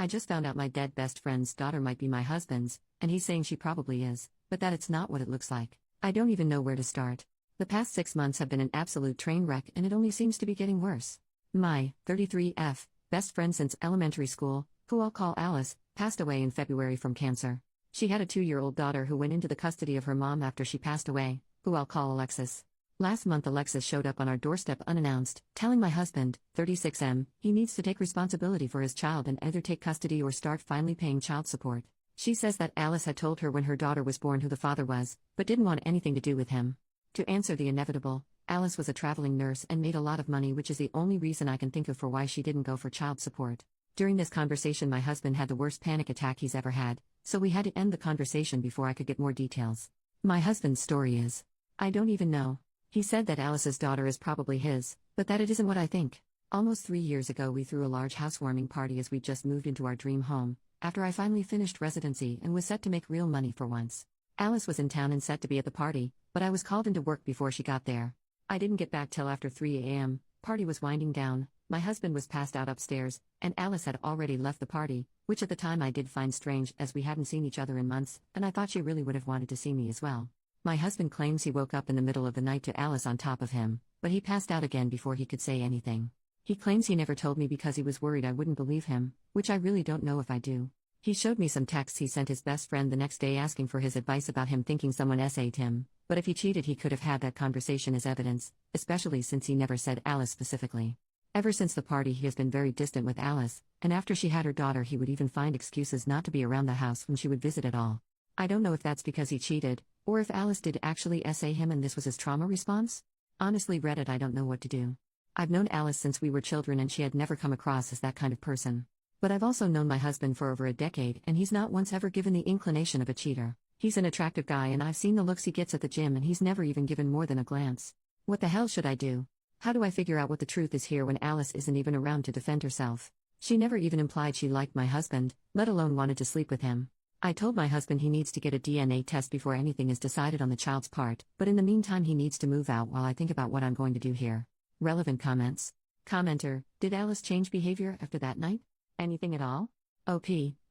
I just found out my dead best friend's daughter might be my husband's, and he's saying she probably is, but that it's not what it looks like. I don't even know where to start. The past 6 months have been an absolute train wreck and it only seems to be getting worse. My 33F best friend since elementary school, who I'll call Alice, passed away in February from cancer. She had a 2-year-old daughter who went into the custody of her mom after she passed away, who I'll call Alexis. Last month Alexis showed up on our doorstep unannounced, telling my husband, 36M, he needs to take responsibility for his child and either take custody or start finally paying child support. She says that Alice had told her when her daughter was born who the father was, but didn't want anything to do with him. To answer the inevitable, Alice was a traveling nurse and made a lot of money, which is the only reason I can think of for why she didn't go for child support. During this conversation my husband had the worst panic attack he's ever had, so we had to end the conversation before I could get more details. My husband's story is, I don't even know. He said that Alice's daughter is probably his, but that it isn't what I think. Almost 3 years ago we threw a large housewarming party as we just moved into our dream home, after I finally finished residency and was set to make real money for once. Alice was in town and set to be at the party, but I was called into work before she got there. I didn't get back till after 3 a.m., party was winding down, my husband was passed out upstairs, and Alice had already left the party, which at the time I did find strange as we hadn't seen each other in months, and I thought she really would have wanted to see me as well. My husband claims he woke up in the middle of the night to Alice on top of him, but he passed out again before he could say anything. He claims he never told me because he was worried I wouldn't believe him, which I really don't know if I do. He showed me some texts he sent his best friend the next day asking for his advice about him thinking someone SA'd him, but if he cheated he could have had that conversation as evidence, especially since he never said Alice specifically. Ever since the party he has been very distant with Alice, and after she had her daughter he would even find excuses not to be around the house when she would visit at all. I don't know if that's because he cheated, or if Alice did actually SA him and this was his trauma response? Honestly Reddit, I don't know what to do. I've known Alice since we were children and she had never come across as that kind of person. But I've also known my husband for over a decade and he's not once ever given the inclination of a cheater. He's an attractive guy and I've seen the looks he gets at the gym and he's never even given more than a glance. What the hell should I do? How do I figure out what the truth is here when Alice isn't even around to defend herself? She never even implied she liked my husband, let alone wanted to sleep with him. I told my husband he needs to get a DNA test before anything is decided on the child's part, but in the meantime he needs to move out while I think about what I'm going to do here. Relevant comments. Commenter, did Alice change behavior after that night? Anything at all? OP,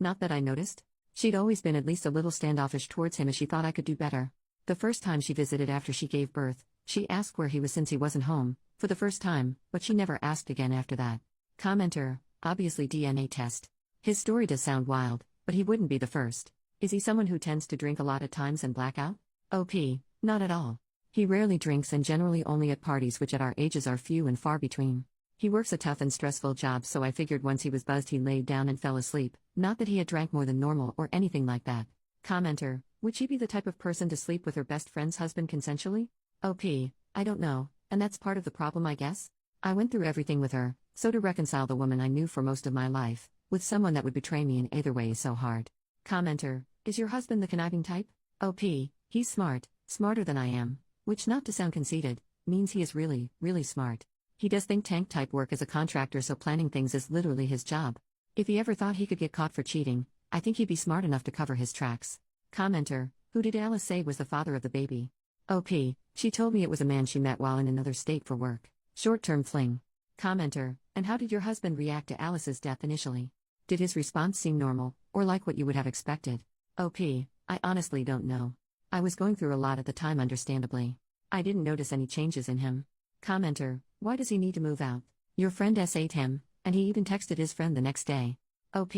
not that I noticed. She'd always been at least a little standoffish towards him as she thought I could do better. The first time she visited after she gave birth, she asked where he was since he wasn't home, for the first time, but she never asked again after that. Commenter, obviously DNA test. His story does sound wild, but he wouldn't be the first. Is he someone who tends to drink a lot at times and black out? OP, not at all. He rarely drinks and generally only at parties, which at our ages are few and far between. He works a tough and stressful job, so I figured once he was buzzed he laid down and fell asleep, not that he had drank more than normal or anything like that. Commenter, would she be the type of person to sleep with her best friend's husband consensually? OP, I don't know, and that's part of the problem I guess. I went through everything with her, so to reconcile the woman I knew for most of my life with someone that would betray me in either way is so hard. Commenter, is your husband the conniving type? OP, he's smart, smarter than I am, which, not to sound conceited, means he is really, really smart. He does think tank type work as a contractor, so planning things is literally his job. If he ever thought he could get caught for cheating, I think he'd be smart enough to cover his tracks. Commenter, who did Alice say was the father of the baby? OP, she told me it was a man she met while in another state for work. Short-term fling. Commenter, and how did your husband react to Alice's death initially? Did his response seem normal, or like what you would have expected? OP, I honestly don't know. I was going through a lot at the time, understandably. I didn't notice any changes in him. Commenter, why does he need to move out? Your friend SA'd him, and he even texted his friend the next day. OP,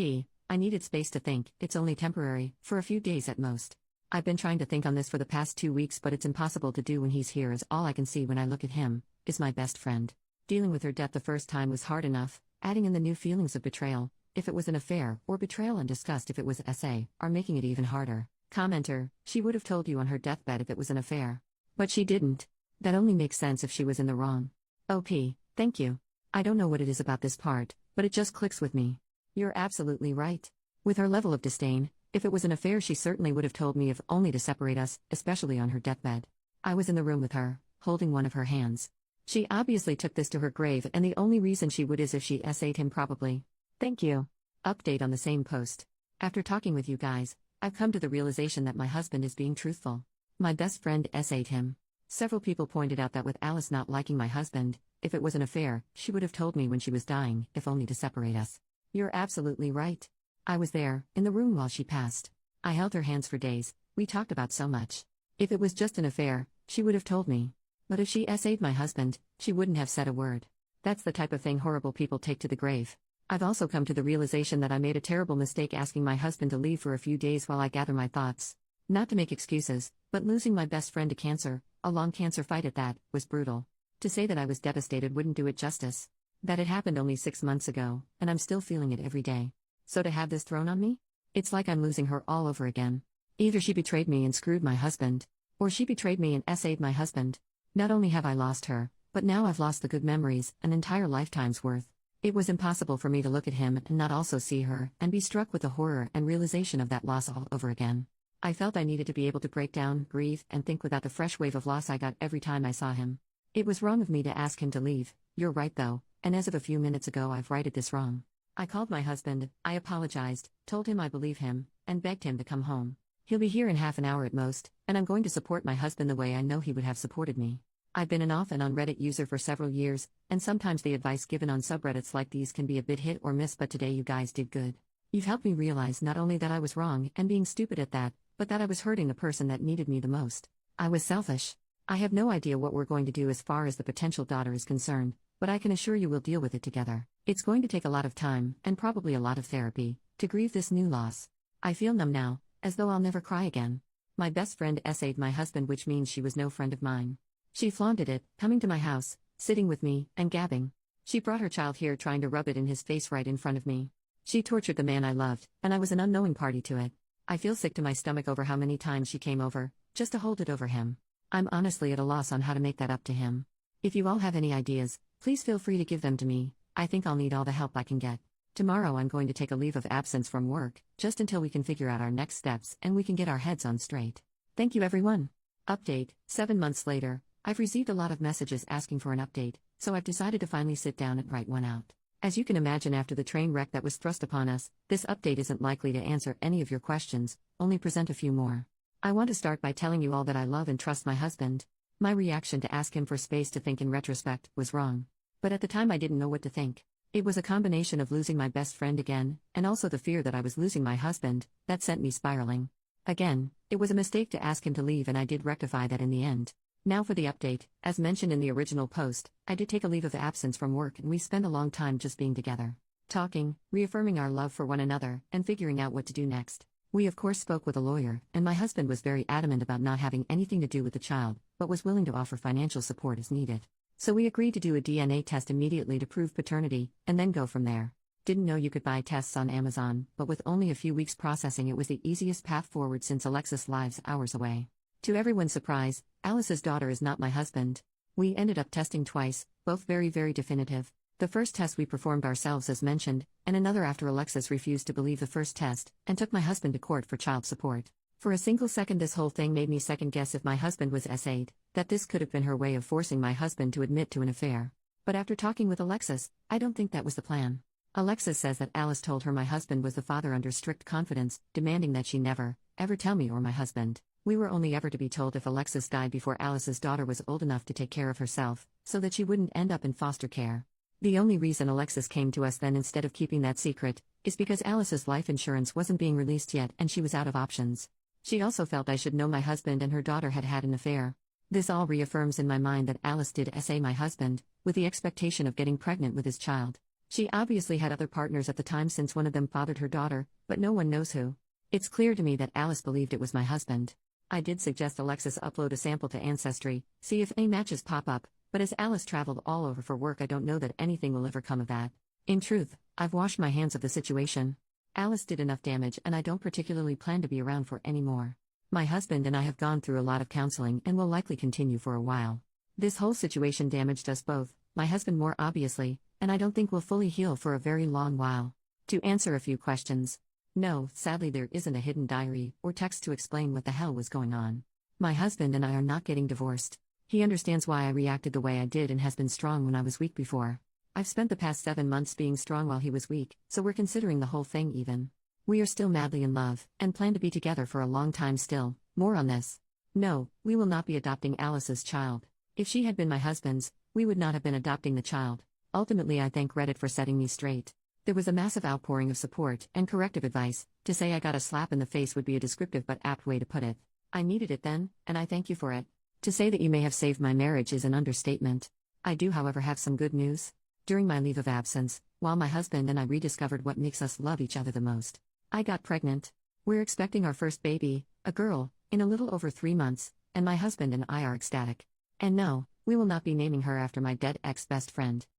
I needed space to think, it's only temporary, for a few days at most. I've been trying to think on this for the past 2 weeks, but it's impossible to do when he's here, as all I can see when I look at him is my best friend. Dealing with her death the first time was hard enough, adding in the new feelings of betrayal, if it was an affair, or betrayal and disgust if it was SA, are making it even harder. Commenter, she would have told you on her deathbed if it was an affair. But she didn't. That only makes sense if she was in the wrong. OP, thank you. I don't know what it is about this part, but it just clicks with me. You're absolutely right. With her level of disdain, if it was an affair she certainly would have told me, if only to separate us, especially on her deathbed. I was in the room with her, holding one of her hands. She obviously took this to her grave, and the only reason she would is if she SA'd him probably. Thank you. Update on the same post. After talking with you guys, I've come to the realization that my husband is being truthful. My best friend SA'd him. Several people pointed out that with Alice not liking my husband, if it was an affair, she would have told me when she was dying, if only to separate us. You're absolutely right. I was there, in the room while she passed. I held her hands for days, we talked about so much. If it was just an affair, she would have told me. But if she essayed my husband, she wouldn't have said a word. That's the type of thing horrible people take to the grave. I've also come to the realization that I made a terrible mistake asking my husband to leave for a few days while I gather my thoughts. Not to make excuses, but losing my best friend to cancer, a long cancer fight at that, was brutal. To say that I was devastated wouldn't do it justice. That it happened only 6 months ago, and I'm still feeling it every day. So to have this thrown on me? It's like I'm losing her all over again. Either she betrayed me and screwed my husband, or she betrayed me and essayed my husband. Not only have I lost her, but now I've lost the good memories, an entire lifetime's worth. It was impossible for me to look at him and not also see her, and be struck with the horror and realization of that loss all over again. I felt I needed to be able to break down, grieve, and think without the fresh wave of loss I got every time I saw him. It was wrong of me to ask him to leave, you're right though, and as of a few minutes ago I've righted this wrong. I called my husband, I apologized, told him I believe him, and begged him to come home. He'll be here in half an hour at most, and I'm going to support my husband the way I know he would have supported me. I've been an off and on Reddit user for several years, and sometimes the advice given on subreddits like these can be a bit hit or miss, but today you guys did good. You've helped me realize not only that I was wrong and being stupid at that, but that I was hurting the person that needed me the most. I was selfish. I have no idea what we're going to do as far as the potential daughter is concerned, but I can assure you we'll deal with it together. It's going to take a lot of time, and probably a lot of therapy, to grieve this new loss. I feel numb now, as though I'll never cry again. My best friend essayed my husband, which means she was no friend of mine. She flaunted it, coming to my house, sitting with me, and gabbing. She brought her child here trying to rub it in his face right in front of me. She tortured the man I loved, and I was an unknowing party to it. I feel sick to my stomach over how many times she came over, just to hold it over him. I'm honestly at a loss on how to make that up to him. If you all have any ideas, please feel free to give them to me. I think I'll need all the help I can get. Tomorrow I'm going to take a leave of absence from work, just until we can figure out our next steps and we can get our heads on straight. Thank you everyone. Update, 7 months later. I've received a lot of messages asking for an update, so I've decided to finally sit down and write one out. As you can imagine, after the train wreck that was thrust upon us, this update isn't likely to answer any of your questions, only present a few more. I want to start by telling you all that I love and trust my husband. My reaction to ask him for space to think in retrospect was wrong. But at the time I didn't know what to think. It was a combination of losing my best friend again, and also the fear that I was losing my husband, that sent me spiraling. Again, it was a mistake to ask him to leave, and I did rectify that in the end. Now for the update. As mentioned in the original post, I did take a leave of absence from work, and we spent a long time just being together. Talking, reaffirming our love for one another, and figuring out what to do next. We of course spoke with a lawyer, and my husband was very adamant about not having anything to do with the child, but was willing to offer financial support as needed. So we agreed to do a DNA test immediately to prove paternity, and then go from there. Didn't know you could buy tests on Amazon, but with only a few weeks processing it was the easiest path forward since Alexis lives hours away. To everyone's surprise, Alice's daughter is not my husband. We ended up testing twice, both very definitive. The first test we performed ourselves as mentioned, and another after Alexis refused to believe the first test, and took my husband to court for child support. For a single second this whole thing made me second guess if my husband was essayed, that this could have been her way of forcing my husband to admit to an affair. But after talking with Alexis, I don't think that was the plan. Alexis says that Alice told her my husband was the father under strict confidence, demanding that she never, ever tell me or my husband. We were only ever to be told if Alexis died before Alice's daughter was old enough to take care of herself, so that she wouldn't end up in foster care. The only reason Alexis came to us then instead of keeping that secret, is because Alice's life insurance wasn't being released yet and she was out of options. She also felt I should know my husband and her daughter had had an affair. This all reaffirms in my mind that Alice did essay my husband, with the expectation of getting pregnant with his child. She obviously had other partners at the time since one of them fathered her daughter, but no one knows who. It's clear to me that Alice believed it was my husband. I did suggest Alexis upload a sample to Ancestry, see if any matches pop up, but as Alice traveled all over for work I don't know that anything will ever come of that. In truth, I've washed my hands of the situation. Alice did enough damage and I don't particularly plan to be around for any more. My husband and I have gone through a lot of counseling and will likely continue for a while. This whole situation damaged us both, my husband more obviously, and I don't think we'll fully heal for a very long while. To answer a few questions. No, sadly there isn't a hidden diary or text to explain what the hell was going on. My husband and I are not getting divorced. He understands why I reacted the way I did and has been strong when I was weak before. I've spent the past 7 months being strong while he was weak, so we're considering the whole thing even. We are still madly in love, and plan to be together for a long time still. More on this. No, we will not be adopting Alice's child. If she had been my husband's, we would not have been adopting the child. Ultimately I thank Reddit for setting me straight. There was a massive outpouring of support and corrective advice. To say I got a slap in the face would be a descriptive but apt way to put it. I needed it then, and I thank you for it. To say that you may have saved my marriage is an understatement. I do, however, have some good news. During my leave of absence, while my husband and I rediscovered what makes us love each other the most, I got pregnant. We're expecting our first baby, a girl, in a little over 3 months, and my husband and I are ecstatic. And no, we will not be naming her after my dead ex-best friend.